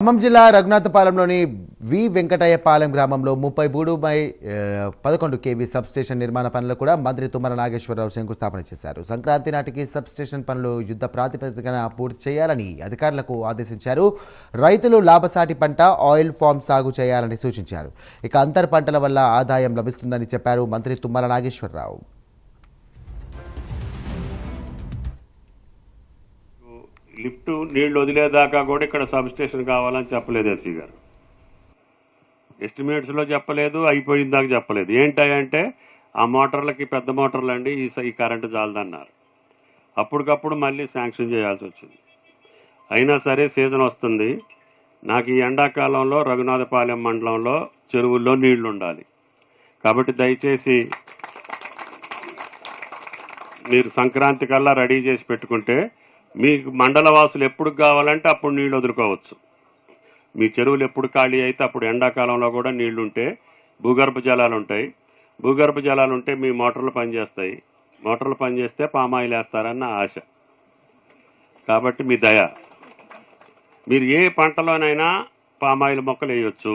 ఖమ్మం జిల్లా రఘునాథపాలెంలోని వి వెంకటయ్యపాలెం గ్రామంలో 33/11 kV substation నిర్మాణ పనులు కూడా మంత్రి తుమ్మల నాగేశ్వరరావు శంకుస్థాపన చేశారు. సంక్రాంతి నాటికి సబ్స్టేషన్ పనులు యుద్ధ ప్రాతిపదికన పూర్తి చేయాలని అధికారులకు ఆదేశించారు. రైతులు లాభసాటి పంట ఆయిల్ ఫామ్ సాగు చేయాలని సూచించారు. ఇక అంతర్ పంటల వల్ల ఆదాయం లభిస్తుందని చెప్పారు మంత్రి తుమ్మల నాగేశ్వరరావు. లిఫ్ట్ నీళ్లు వదిలేదాకా కూడా ఇక్కడ సబ్ స్టేషన్ కావాలని చెప్పలేదు ఎస్సీ గారు. ఎస్టిమేట్స్లో చెప్పలేదు, అయిపోయిందాక చెప్పలేదు. ఏంటంటే ఆ మోటార్లకి పెద్ద మోటార్లు అండి ఈ కరెంటు చాలదన్నారు. అప్పటికప్పుడు మళ్ళీ శాంక్షన్ చేయాల్సి వచ్చింది. అయినా సరే సీజన్ వస్తుంది. నాకు ఈ ఎండాకాలంలో రఘునాథపాలెం మండలంలో చెరువుల్లో నీళ్లు ఉండాలి. కాబట్టి దయచేసి మీరు సంక్రాంతి కల్లా రెడీ చేసి పెట్టుకుంటే మీకు మండల వాసులు ఎప్పుడు కావాలంటే అప్పుడు నీళ్లు వదులుకోవచ్చు. మీ చెరువులు ఎప్పుడు ఖాళీ అయితే అప్పుడు ఎండాకాలంలో కూడా నీళ్లు ఉంటే భూగర్భ జలాలు ఉంటాయి. భూగర్భ జలాలు ఉంటే మీ మోటార్లు పనిచేస్తాయి. మోటార్లు పనిచేస్తే పామాయిల్ వేస్తారన్న ఆశ. కాబట్టి మీ దయ, మీరు ఏ పంటలోనైనా పామాయిల్ మొక్కలు వేయొచ్చు.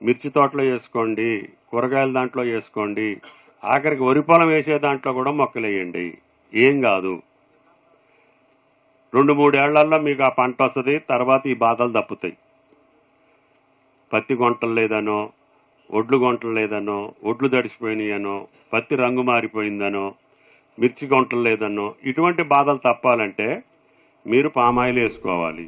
మిర్చి తోటలో వేసుకోండి, కూరగాయల దాంట్లో వేసుకోండి, ఆఖరికి వరి పొలం వేసే దాంట్లో కూడా మొక్కలు వేయండి. ఏం కాదు. 2-3 ఏళ్లలో మీకు ఆ పంట వస్తుంది. తర్వాత ఈ బాధలు తప్పుతాయి. పత్తి గుంటలు లేదనో, ఒడ్లు గుంటలు లేదనో, ఒడ్లు తడిసిపోయినాయనో, పత్తి రంగు మారిపోయిందనో, మిర్చి గుంటలు లేదనో, ఇటువంటి బాధలు తప్పాలంటే మీరు పామాయిల్ వేసుకోవాలి.